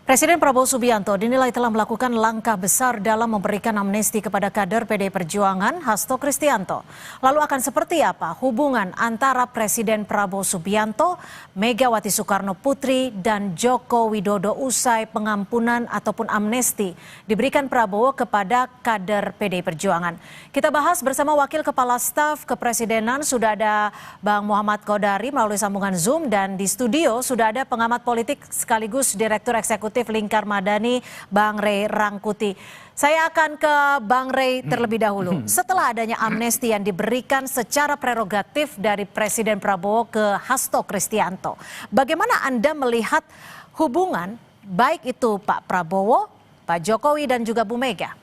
Presiden Prabowo Subianto dinilai telah melakukan langkah besar dalam memberikan amnesti kepada kader PDI Perjuangan Hasto Kristianto. Lalu akan seperti apa hubungan antara Presiden Prabowo Subianto, Megawati Soekarno Putri, dan Joko Widodo usai pengampunan ataupun amnesti diberikan Prabowo kepada kader PDI Perjuangan? Kita bahas bersama Wakil Kepala Staf Kepresidenan, sudah ada Bang Muhammad Kodari melalui sambungan Zoom, dan di studio sudah ada pengamat politik sekaligus Direktur Eksekutif Lingkar Madani, Bang Ray Rangkuti. Saya akan ke Bang Ray terlebih dahulu. Setelah adanya amnesti yang diberikan secara prerogatif dari Presiden Prabowo ke Hasto Kristianto, bagaimana Anda melihat hubungan baik itu Pak Prabowo, Pak Jokowi, dan juga Bu Mega?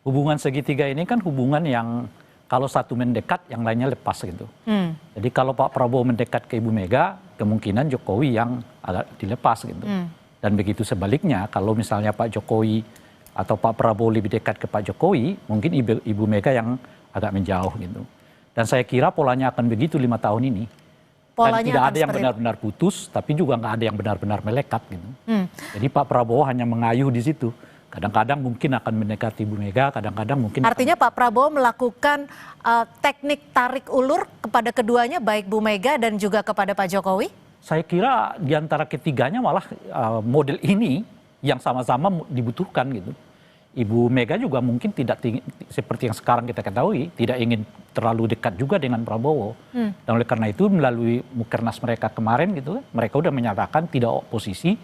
Hubungan segitiga ini kan hubungan yang kalau satu mendekat, yang lainnya lepas gitu. Jadi kalau Pak Prabowo mendekat ke Ibu Mega, kemungkinan Jokowi yang agak dilepas gitu. Dan begitu sebaliknya, kalau misalnya Pak Jokowi atau Pak Prabowo lebih dekat ke Pak Jokowi, mungkin Ibu Mega yang agak menjauh gitu. Dan saya kira polanya akan begitu 5 tahun ini. Dan tidak ada yang benar-benar putus, tapi juga nggak ada yang benar-benar melekat gitu. Jadi Pak Prabowo hanya mengayuh di situ. Kadang-kadang mungkin akan mendekati Ibu Mega, kadang-kadang mungkin... Artinya Pak Prabowo melakukan teknik tarik ulur kepada keduanya, baik Bu Mega dan juga kepada Pak Jokowi? Saya kira di antara ketiganya malah model ini yang sama-sama dibutuhkan gitu. Ibu Mega juga mungkin tidak seperti yang sekarang kita ketahui, tidak ingin terlalu dekat juga dengan Prabowo. Dan oleh karena itu melalui Mukernas mereka kemarin gitu, mereka udah menyatakan tidak oposisi,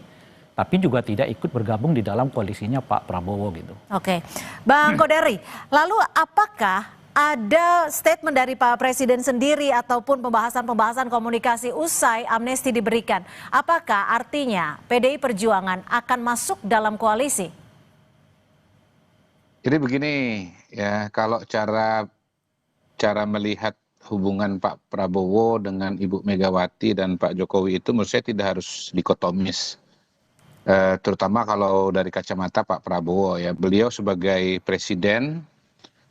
tapi juga tidak ikut bergabung di dalam koalisinya Pak Prabowo gitu. Oke, Bang Kodari, lalu apakah ada statement dari Pak Presiden sendiri ataupun pembahasan komunikasi usai amnesti diberikan? Apakah artinya PDI Perjuangan akan masuk dalam koalisi? Jadi begini ya, kalau cara melihat hubungan Pak Prabowo dengan Ibu Megawati dan Pak Jokowi itu menurut saya tidak harus dikotomis. Terutama kalau dari kacamata Pak Prabowo ya, beliau sebagai presiden,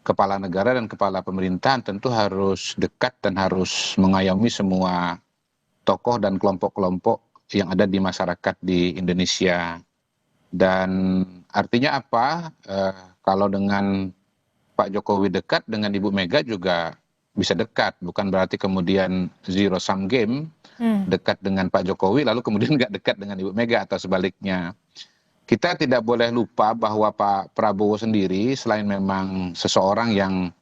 kepala negara dan kepala pemerintahan tentu harus dekat dan harus mengayomi semua tokoh dan kelompok-kelompok yang ada di masyarakat di Indonesia. Dan artinya apa? Kalau dengan Pak Jokowi dekat, dengan Ibu Mega juga bisa dekat. Bukan berarti kemudian zero sum game, dekat dengan Pak Jokowi lalu kemudian nggak dekat dengan Ibu Mega atau sebaliknya. Kita tidak boleh lupa bahwa Pak Prabowo sendiri selain memang seseorang yang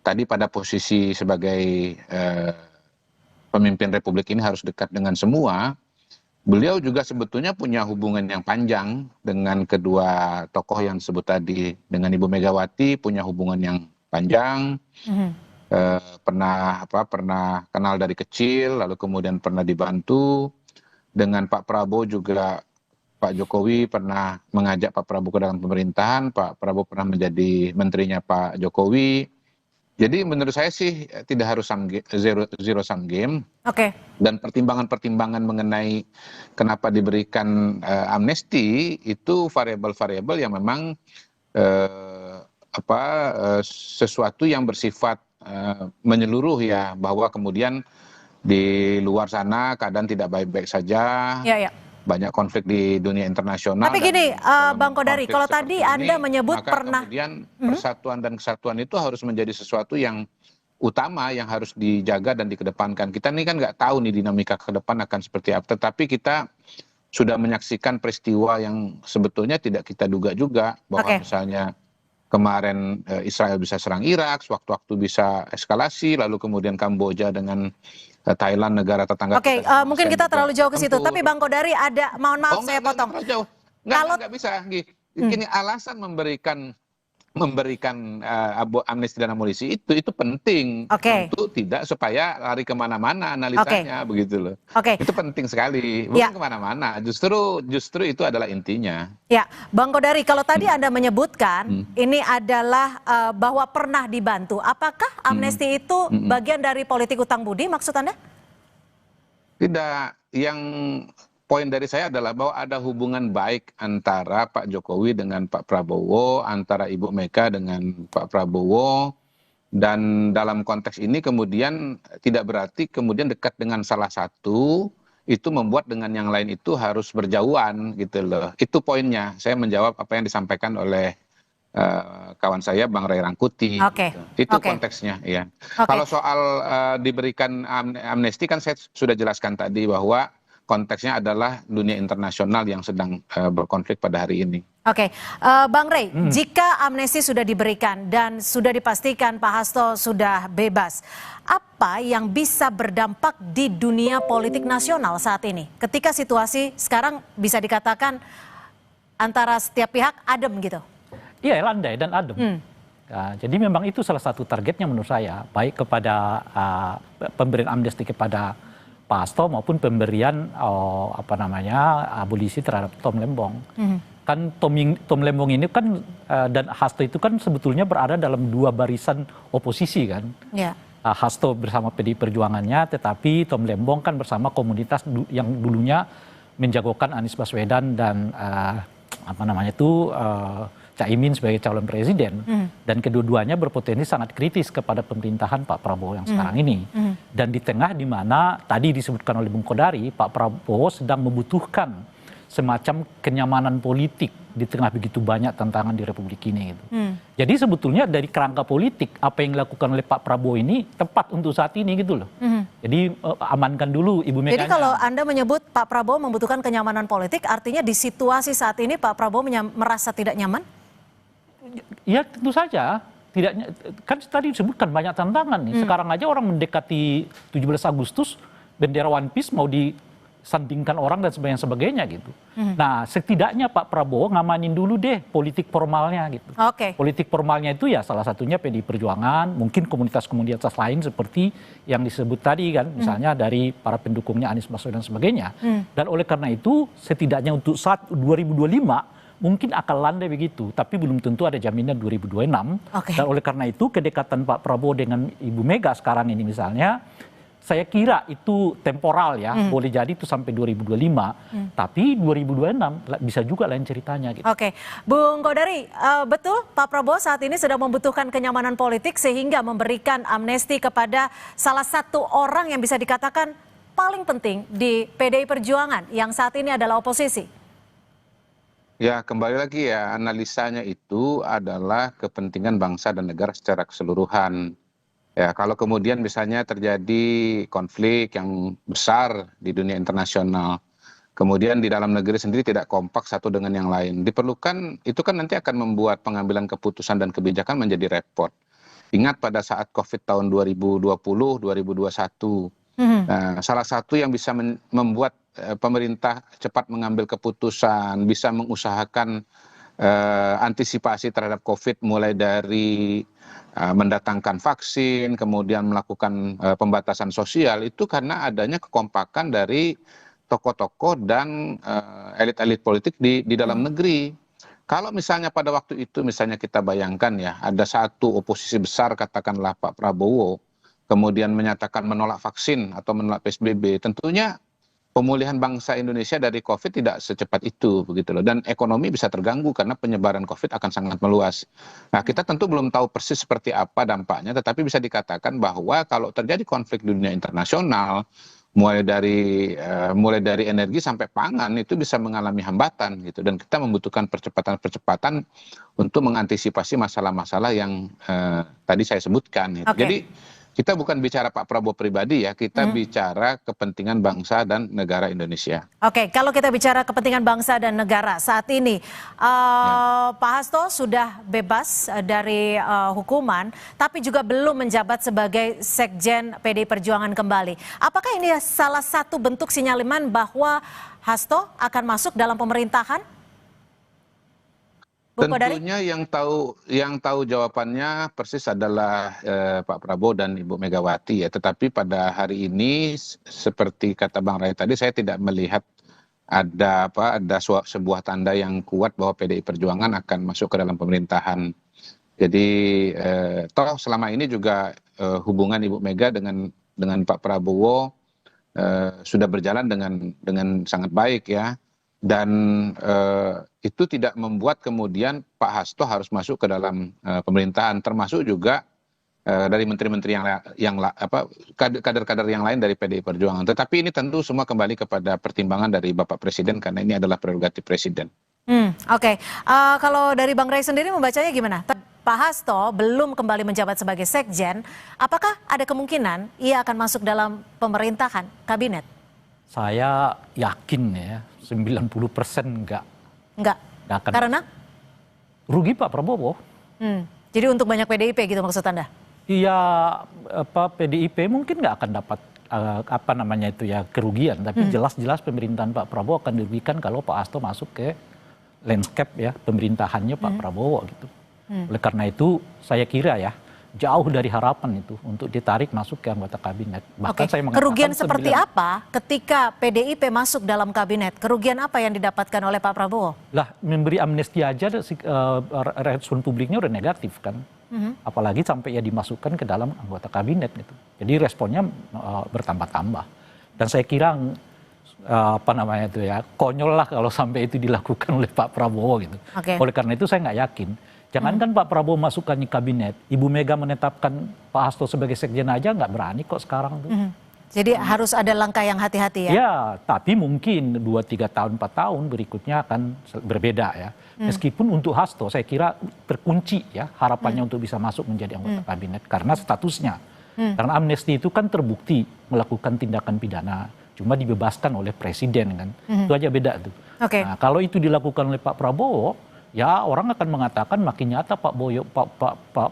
tadi pada posisi sebagai pemimpin Republik ini harus dekat dengan semua, beliau juga sebetulnya punya hubungan yang panjang dengan kedua tokoh yang disebut tadi. Dengan Ibu Megawati punya hubungan yang panjang, pernah kenal dari kecil, lalu kemudian pernah dibantu. Dengan Pak Prabowo juga Pak Jokowi pernah mengajak Pak Prabowo ke dalam pemerintahan, Pak Prabowo pernah menjadi menterinya Pak Jokowi. Jadi menurut saya sih tidak harus zero sum game. Oke. Dan pertimbangan-pertimbangan mengenai kenapa diberikan amnesti itu variabel-variabel yang memang sesuatu yang bersifat menyeluruh ya, bahwa kemudian di luar sana keadaan tidak baik-baik saja. Ya. Banyak konflik di dunia internasional. Tapi gini, Bang Kodari, kalau tadi Anda menyebut pernah... Kemudian persatuan dan kesatuan itu harus menjadi sesuatu yang utama, yang harus dijaga dan dikedepankan. Kita ini kan nggak tahu nih dinamika ke depan akan seperti apa. Tetapi kita sudah menyaksikan peristiwa yang sebetulnya tidak kita duga juga. Bahwa misalnya kemarin Israel bisa serang Irak, sewaktu-waktu bisa eskalasi, lalu kemudian Kamboja dengan Thailand, negara tetangga. Oke, mungkin kita terlalu jauh ke situ. Tapi Bang Kodari ada, mohon maaf saya potong. Nggak bisa. Gini, alasan memberikan amnesti dan amunisi itu penting untuk tidak supaya lari kemana-mana analisanya, begitu loh. Itu penting sekali, bukan kemana-mana. Justru itu adalah intinya. Ya, Bang Kodari, kalau tadi Anda menyebutkan ini adalah bahwa pernah dibantu, apakah amnesti itu bagian dari politik utang budi maksud Anda? Tidak, yang poin dari saya adalah bahwa ada hubungan baik antara Pak Jokowi dengan Pak Prabowo, antara Ibu Mega dengan Pak Prabowo, dan dalam konteks ini kemudian tidak berarti kemudian dekat dengan salah satu itu membuat dengan yang lain itu harus berjauhan gitu loh. Itu poinnya. Saya menjawab apa yang disampaikan oleh kawan saya Bang Ray Rangkuti. Oke, Gitu. Itu oke, konteksnya ya. oke. Kalau soal diberikan amnesti kan saya sudah jelaskan tadi bahwa konteksnya adalah dunia internasional yang sedang berkonflik pada hari ini. Oke, Bang Rey, jika amnesti sudah diberikan dan sudah dipastikan Pak Hasto sudah bebas, apa yang bisa berdampak di dunia politik nasional saat ini? Ketika situasi sekarang bisa dikatakan antara setiap pihak adem gitu. Iya, landai dan adem. Nah, jadi memang itu salah satu targetnya menurut saya, baik kepada pemberian amnesti kepada Pak Hasto maupun pemberian abolisi terhadap Tom Lembong. Kan Tom Lembong ini kan dan Hasto itu kan sebetulnya berada dalam dua barisan oposisi kan. Yeah. Hasto bersama PDI Perjuangannya, tetapi Tom Lembong kan bersama komunitas yang dulunya menjagokan Anies Baswedan dan Caimin sebagai calon presiden. Dan kedua-duanya berpotensi sangat kritis kepada pemerintahan Pak Prabowo yang sekarang ini. Dan di tengah di mana tadi disebutkan oleh Bung Kodari, Pak Prabowo sedang membutuhkan semacam kenyamanan politik di tengah begitu banyak tantangan di Republik ini. Gitu. Jadi sebetulnya dari kerangka politik apa yang dilakukan oleh Pak Prabowo ini tepat untuk saat ini gitu loh. Jadi amankan dulu Ibu Mega. Jadi kalau Anda menyebut Pak Prabowo membutuhkan kenyamanan politik, artinya di situasi saat ini Pak Prabowo merasa tidak nyaman? Ya tentu saja. Kan tadi disebutkan banyak tantangan nih. Sekarang aja orang mendekati 17 Agustus, bendera One Piece mau disandingkan orang dan sebagainya gitu. Nah setidaknya Pak Prabowo ngamanin dulu deh politik formalnya gitu. Oke. Politik formalnya itu ya salah satunya PDI Perjuangan, mungkin komunitas-komunitas lain seperti yang disebut tadi kan, misalnya dari para pendukungnya Anies Baswedan dan sebagainya. Dan oleh karena itu setidaknya untuk saat 2025 mungkin akan landai begitu, tapi belum tentu ada jaminan 2026. Oke. Dan oleh karena itu kedekatan Pak Prabowo dengan Ibu Mega sekarang ini misalnya, saya kira itu temporal ya, boleh jadi itu sampai 2025, tapi 2026 bisa juga lain ceritanya. Gitu. Oke, Bung Kodari, betul Pak Prabowo saat ini sedang membutuhkan kenyamanan politik sehingga memberikan amnesti kepada salah satu orang yang bisa dikatakan paling penting di PDI Perjuangan yang saat ini adalah oposisi. Ya, kembali lagi ya, analisanya itu adalah kepentingan bangsa dan negara secara keseluruhan. Ya, kalau kemudian misalnya terjadi konflik yang besar di dunia internasional, kemudian di dalam negeri sendiri tidak kompak satu dengan yang lain, diperlukan, itu kan nanti akan membuat pengambilan keputusan dan kebijakan menjadi repot. Ingat pada saat COVID tahun 2020, 2021, nah, salah satu yang bisa membuat pemerintah cepat mengambil keputusan, bisa mengusahakan antisipasi terhadap COVID mulai dari mendatangkan vaksin, kemudian melakukan pembatasan sosial, itu karena adanya kekompakan dari tokoh-tokoh dan elit-elit politik di dalam negeri. Kalau misalnya pada waktu itu, misalnya kita bayangkan ya, ada satu oposisi besar, katakanlah Pak Prabowo, kemudian menyatakan menolak vaksin atau menolak PSBB, tentunya pemulihan bangsa Indonesia dari COVID tidak secepat itu, begitu loh. Dan ekonomi bisa terganggu karena penyebaran COVID akan sangat meluas. Nah, kita tentu belum tahu persis seperti apa dampaknya, tetapi bisa dikatakan bahwa kalau terjadi konflik di dunia internasional, mulai dari energi sampai pangan itu bisa mengalami hambatan gitu, dan kita membutuhkan percepatan untuk mengantisipasi masalah-masalah yang tadi saya sebutkan. Gitu. Okay. Jadi kita bukan bicara Pak Prabowo pribadi ya, kita bicara kepentingan bangsa dan negara Indonesia. Oke, kalau kita bicara kepentingan bangsa dan negara saat ini, Pak Hasto sudah bebas dari hukuman, tapi juga belum menjabat sebagai Sekjen PDI Perjuangan kembali. Apakah ini salah satu bentuk sinyalemen bahwa Hasto akan masuk dalam pemerintahan? Tentunya yang tahu jawabannya persis adalah Pak Prabowo dan Ibu Megawati ya. Tetapi pada hari ini seperti kata Bang Ray tadi, saya tidak melihat ada sebuah tanda yang kuat bahwa PDI Perjuangan akan masuk ke dalam pemerintahan. Jadi toh selama ini juga hubungan Ibu Mega dengan Pak Prabowo sudah berjalan dengan sangat baik ya. Dan itu tidak membuat kemudian Pak Hasto harus masuk ke dalam pemerintahan, termasuk juga dari menteri-menteri kader-kader yang lain dari PDI Perjuangan. Tetapi ini tentu semua kembali kepada pertimbangan dari Bapak Presiden karena ini adalah prerogatif Presiden. Oke. Kalau dari Bang Ray sendiri membacanya gimana? Pak Hasto belum kembali menjabat sebagai sekjen, apakah ada kemungkinan ia akan masuk dalam pemerintahan kabinet? Saya yakin ya 90% enggak. Enggak. Akan. Karena? Rugi Pak Prabowo. Jadi untuk banyak PDIP gitu maksud Anda? Iya, PDIP mungkin nggak akan dapat kerugian, tapi jelas-jelas pemerintahan Pak Prabowo akan dirugikan kalau Pak Hasto masuk ke landscape ya pemerintahannya Pak Prabowo gitu. Oleh karena itu saya kira ya jauh dari harapan itu untuk ditarik masuk ke anggota kabinet. Bahkan saya mengatakan kerugian seperti apa ketika PDIP masuk dalam kabinet? Kerugian apa yang didapatkan oleh Pak Prabowo? Lah memberi amnesti aja respon publiknya udah negatif kan. Apalagi sampai ya dimasukkan ke dalam anggota kabinet gitu. Jadi responnya bertambah-tambah. Dan saya kira konyol lah kalau sampai itu dilakukan oleh Pak Prabowo gitu. Oleh karena itu saya nggak yakin. Jangankan Pak Prabowo masukkan di kabinet, Ibu Mega menetapkan Pak Hasto sebagai sekjen aja nggak berani kok sekarang tuh. Jadi harus ada langkah yang hati-hati ya? Ya, tapi mungkin 2-3 tahun, 4 tahun berikutnya akan berbeda ya. Meskipun untuk Hasto saya kira terkunci ya harapannya untuk bisa masuk menjadi anggota kabinet karena statusnya. Karena amnesti itu kan terbukti melakukan tindakan pidana, cuma dibebaskan oleh presiden kan. Itu aja beda tuh. Nah, kalau itu dilakukan oleh Pak Prabowo, ya orang akan mengatakan makin nyata Pak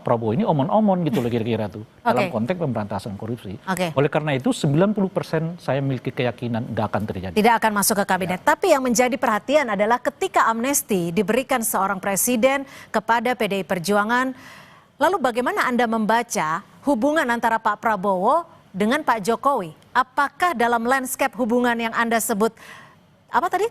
Prabowo ini omon-omon gitu loh kira-kira tuh. Dalam konteks pemberantasan korupsi. Oleh karena itu 90% saya memiliki keyakinan nggak akan terjadi. Tidak akan masuk ke kabinet. Tapi yang menjadi perhatian adalah ketika amnesti diberikan seorang presiden kepada PDI Perjuangan, lalu bagaimana Anda membaca hubungan antara Pak Prabowo dengan Pak Jokowi? Apakah dalam landscape hubungan yang Anda sebut apa tadi?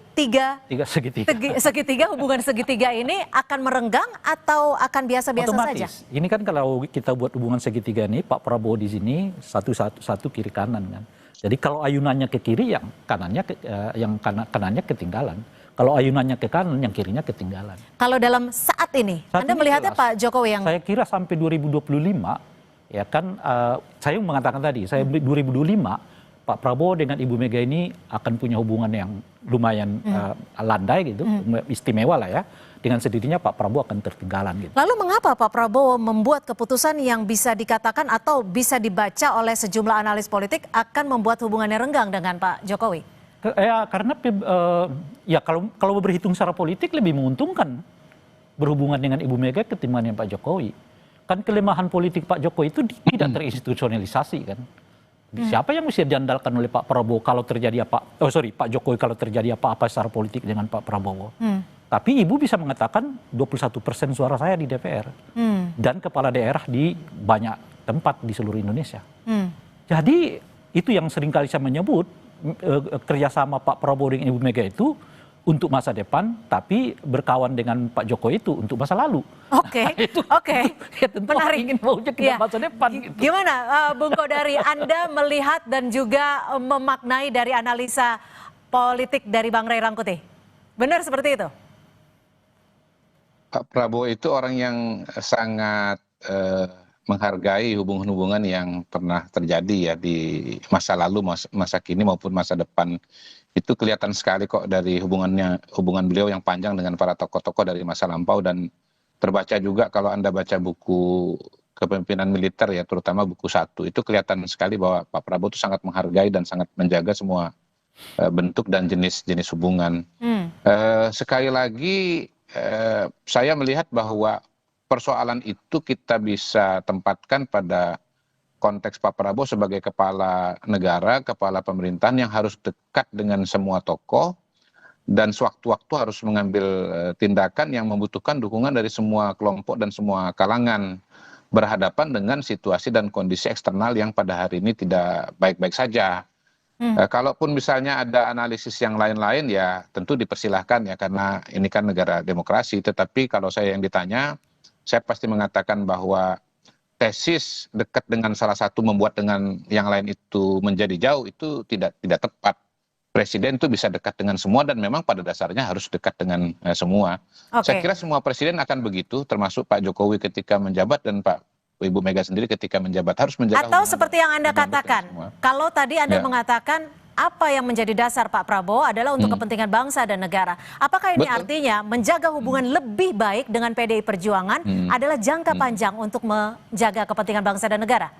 Segitiga, hubungan segitiga ini akan merenggang atau akan biasa-biasa saja? Ini kan kalau kita buat hubungan segitiga ini, Pak Prabowo di sini satu kiri kanan kan. Jadi kalau ayunannya ke kiri, kanannya ketinggalan. Kalau ayunannya ke kanan, yang kirinya ketinggalan. Kalau dalam saat ini, Anda melihatnya Pak Jokowi yang... Saya kira sampai 2025, ya kan, saya mengatakan tadi, 2025, Pak Prabowo dengan Ibu Mega ini akan punya hubungan yang lumayan landai gitu, istimewa lah ya. Dengan sendirinya Pak Prabowo akan tertinggalan gitu. Lalu mengapa Pak Prabowo membuat keputusan yang bisa dikatakan atau bisa dibaca oleh sejumlah analis politik akan membuat hubungannya renggang dengan Pak Jokowi? Ya karena kalau berhitung secara politik lebih menguntungkan berhubungan dengan Ibu Mega ketimbang dengan Pak Jokowi. Kan kelemahan politik Pak Jokowi itu tidak terinstitusionalisasi kan. Siapa yang mesti diandalkan oleh Pak Prabowo kalau terjadi Pak Jokowi kalau terjadi apa-apa secara politik dengan Pak Prabowo. Tapi Ibu bisa mengatakan 21% suara saya di DPR. Dan kepala daerah di banyak tempat di seluruh Indonesia. Jadi itu yang seringkali saya menyebut kerjasama Pak Prabowo dengan Ibu Mega itu untuk masa depan, tapi berkawan dengan Pak Jokowi itu untuk masa lalu. Oke. Ya tentu menarik. Ingin maunya ke masa depan. Gitu. Gimana Bung Kodari, Anda melihat dan juga memaknai dari analisa politik dari Bang Ray Rangkuti? Benar seperti itu? Pak Prabowo itu orang yang sangat menghargai hubungan-hubungan yang pernah terjadi ya di masa lalu, masa kini maupun masa depan. Itu kelihatan sekali kok dari hubungan beliau yang panjang dengan para tokoh-tokoh dari masa lampau, dan terbaca juga kalau Anda baca buku kepemimpinan militer ya, terutama buku 1, itu kelihatan sekali bahwa Pak Prabowo itu sangat menghargai dan sangat menjaga semua bentuk dan jenis hubungan. Sekali lagi saya melihat bahwa persoalan itu kita bisa tempatkan pada konteks Pak Prabowo sebagai kepala negara, kepala pemerintahan yang harus dekat dengan semua tokoh dan sewaktu-waktu harus mengambil tindakan yang membutuhkan dukungan dari semua kelompok dan semua kalangan, berhadapan dengan situasi dan kondisi eksternal yang pada hari ini tidak baik-baik saja. Kalaupun misalnya ada analisis yang lain-lain ya tentu dipersilahkan ya, karena ini kan negara demokrasi. Tetapi kalau saya yang ditanya, saya pasti mengatakan bahwa tesis dekat dengan salah satu membuat dengan yang lain itu menjadi jauh itu tidak tepat. Presiden itu bisa dekat dengan semua dan memang pada dasarnya harus dekat dengan semua. Saya kira semua presiden akan begitu, termasuk Pak Jokowi ketika menjabat dan Pak Ibu Mega sendiri ketika menjabat harus menjaga Atau hubungan seperti yang Anda dengan katakan, semua. kalau tadi Anda Ya. mengatakan apa yang menjadi dasar Pak Prabowo adalah untuk kepentingan bangsa dan negara. Apakah ini Betul. artinya menjaga hubungan lebih baik dengan PDI Perjuangan adalah jangka panjang untuk menjaga kepentingan bangsa dan negara?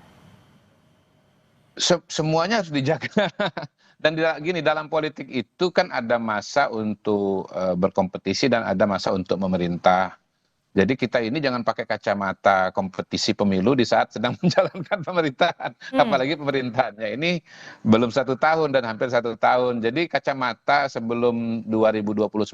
Semuanya harus dijaga. Dan gini, dalam politik itu kan ada masa untuk berkompetisi dan ada masa untuk memerintah. Jadi kita ini jangan pakai kacamata kompetisi pemilu di saat sedang menjalankan pemerintahan. Apalagi pemerintahannya ini belum 1 tahun dan hampir 1 tahun. Jadi kacamata sebelum 2029,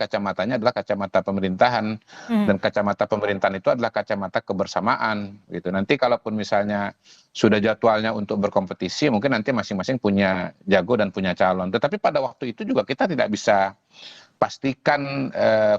kacamatanya adalah kacamata pemerintahan. Dan kacamata pemerintahan itu adalah kacamata kebersamaan. Gitu. Nanti kalaupun misalnya sudah jadwalnya untuk berkompetisi, mungkin nanti masing-masing punya jago dan punya calon. Tetapi pada waktu itu juga kita tidak bisa pastikan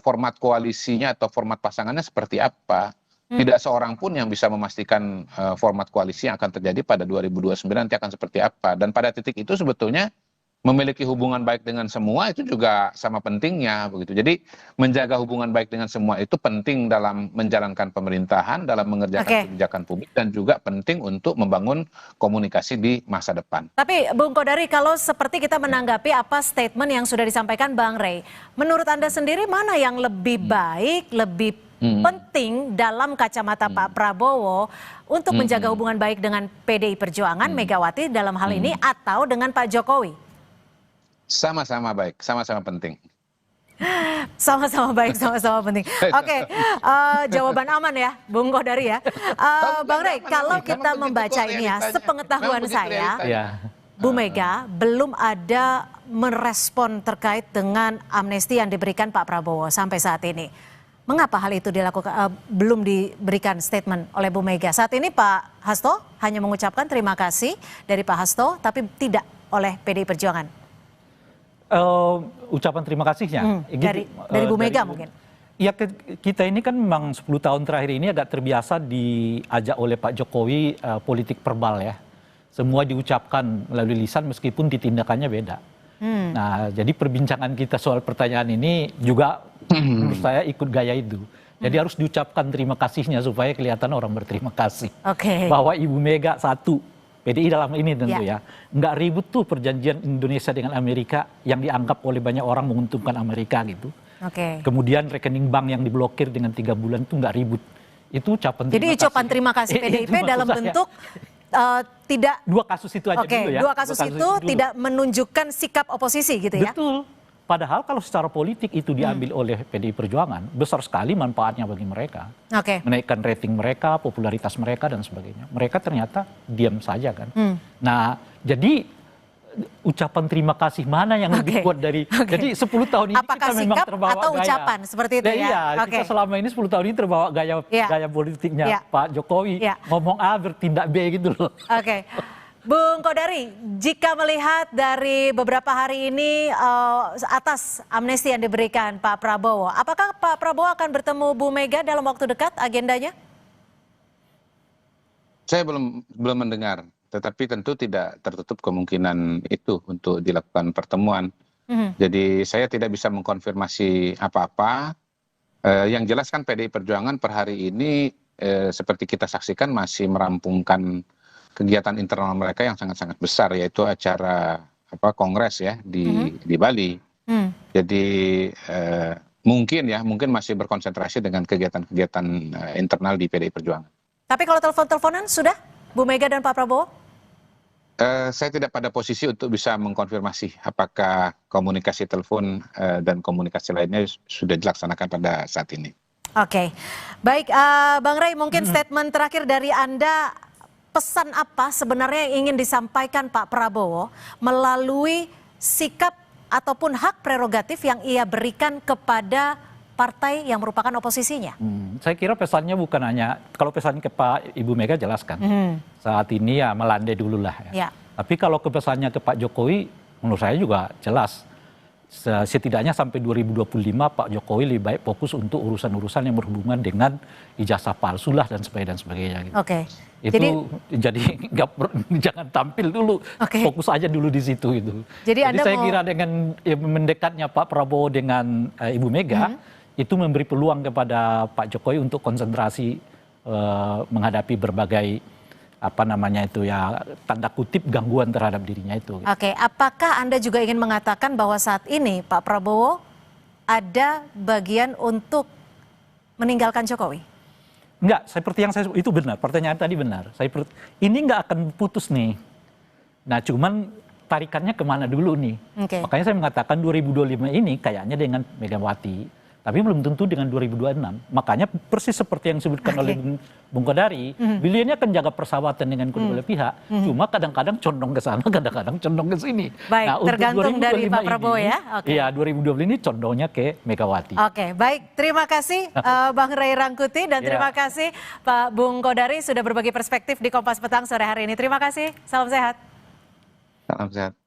format koalisinya atau format pasangannya seperti apa. Tidak seorang pun yang bisa memastikan format koalisi yang akan terjadi pada 2029 nanti akan seperti apa. Dan pada titik itu sebetulnya memiliki hubungan baik dengan semua itu juga sama pentingnya begitu. Jadi menjaga hubungan baik dengan semua itu penting dalam menjalankan pemerintahan, dalam mengerjakan kebijakan publik, dan juga penting untuk membangun komunikasi di masa depan. Tapi Bung Kodari, kalau seperti kita menanggapi apa statement yang sudah disampaikan Bang Rey, menurut Anda sendiri mana yang lebih baik, lebih penting dalam kacamata Pak Prabowo untuk menjaga hubungan baik dengan PDI Perjuangan, Megawati dalam hal ini, atau dengan Pak Jokowi? Sama-sama baik, sama-sama penting. Sama-sama baik, sama-sama penting. Oke, jawaban aman ya, Bung Kodari ya. Bang Rey, kalau kita membaca ini ya, sepengetahuan saya, Bu Mega belum ada merespon terkait dengan amnesti yang diberikan Pak Prabowo sampai saat ini. Mengapa hal itu dilakukan, belum diberikan statement oleh Bu Mega? Saat ini Pak Hasto hanya mengucapkan terima kasih dari Pak Hasto, tapi tidak oleh PDI Perjuangan. Ucapan terima kasihnya Dari Bu Mega mungkin. Ya, kita ini kan memang 10 tahun terakhir ini agak terbiasa diajak oleh Pak Jokowi politik verbal ya. Semua diucapkan melalui lisan meskipun ditindakannya beda. Nah, jadi perbincangan kita soal pertanyaan ini juga menurut saya ikut gaya itu. Jadi harus diucapkan terima kasihnya supaya kelihatan orang berterima kasih. Bahwa Ibu Mega satu, PDI dalam ini tentu ya, nggak ribut tuh perjanjian Indonesia dengan Amerika yang dianggap oleh banyak orang menguntungkan Amerika gitu. Kemudian rekening bank yang diblokir dengan 3 bulan itu nggak ribut. Itu ucapan Jadi ucapan terima kasih PDIP dalam bentuk tidak 2 kasus itu aja dulu ya. 2 kasus itu tidak menunjukkan sikap oposisi gitu ya. Betul. Padahal kalau secara politik itu diambil oleh PDI Perjuangan, besar sekali manfaatnya bagi mereka. Menaikkan rating mereka, popularitas mereka, dan sebagainya. Mereka ternyata diam saja kan. Nah, jadi ucapan terima kasih mana yang lebih kuat dari... Jadi 10 tahun ini apakah kita memang sikap terbawa atau gaya. ucapan seperti itu ya? Iya, kita selama ini 10 tahun ini terbawa gaya politiknya Pak Jokowi. Ngomong A bertindak B gitu loh. Bung Kodari, jika melihat dari beberapa hari ini atas amnesti yang diberikan Pak Prabowo, apakah Pak Prabowo akan bertemu Bu Mega dalam waktu dekat agendanya? Saya belum mendengar, tetapi tentu tidak tertutup kemungkinan itu untuk dilakukan pertemuan. Jadi saya tidak bisa mengkonfirmasi apa-apa. Yang jelas kan PDI Perjuangan per hari ini seperti kita saksikan masih merampungkan kegiatan internal mereka yang sangat-sangat besar, yaitu acara kongres ya di Bali. Jadi mungkin masih berkonsentrasi dengan kegiatan-kegiatan internal di PDI Perjuangan. Tapi kalau telepon-teleponan sudah Bu Mega dan Pak Prabowo? Saya tidak pada posisi untuk bisa mengkonfirmasi apakah komunikasi telepon dan komunikasi lainnya sudah dilaksanakan pada saat ini. Baik, Bang Rey, mungkin statement terakhir dari Anda. Pesan apa sebenarnya yang ingin disampaikan Pak Prabowo melalui sikap ataupun hak prerogatif yang ia berikan kepada partai yang merupakan oposisinya? Saya kira pesannya bukan hanya, kalau pesan ke Pak Ibu Mega jelaskan. Saat ini ya melandai dulu lah ya. Tapi kalau pesannya ke Pak Jokowi menurut saya juga jelas. Setidaknya sampai 2025 Pak Jokowi lebih baik fokus untuk urusan-urusan yang berhubungan dengan ijazah palsu lah dan sebagainya gitu. Itu jadi jangan tampil dulu, fokus aja dulu di situ itu. Jadi saya kira dengan mendekatnya Pak Prabowo dengan Ibu Mega itu memberi peluang kepada Pak Jokowi untuk konsentrasi menghadapi berbagai tanda kutip gangguan terhadap dirinya itu. Oke, apakah Anda juga ingin mengatakan bahwa saat ini Pak Prabowo ada bagian untuk meninggalkan Jokowi? Enggak, seperti yang itu benar, pertanyaan tadi benar. Ini nggak akan putus nih. Nah, cuman tarikannya kemana dulu nih? Okay. Makanya saya mengatakan 2025 ini kayaknya dengan Megawati. Tapi belum tentu dengan 2026. Makanya persis seperti yang disebutkan oleh Bung Kodari, beliau ini akan jaga persahabatan dengan kedua belah pihak. Cuma kadang-kadang condong ke sana, kadang-kadang condong ke sini. Baik, nah, tergantung dari Pak Prabowo ini, ya. Iya, 2020 ini condongnya ke Megawati. Oke, baik. Terima kasih Bang Ray Rangkuti dan terima kasih Pak Bung Kodari sudah berbagi perspektif di Kompas Petang sore hari ini. Terima kasih. Salam sehat. Salam sehat.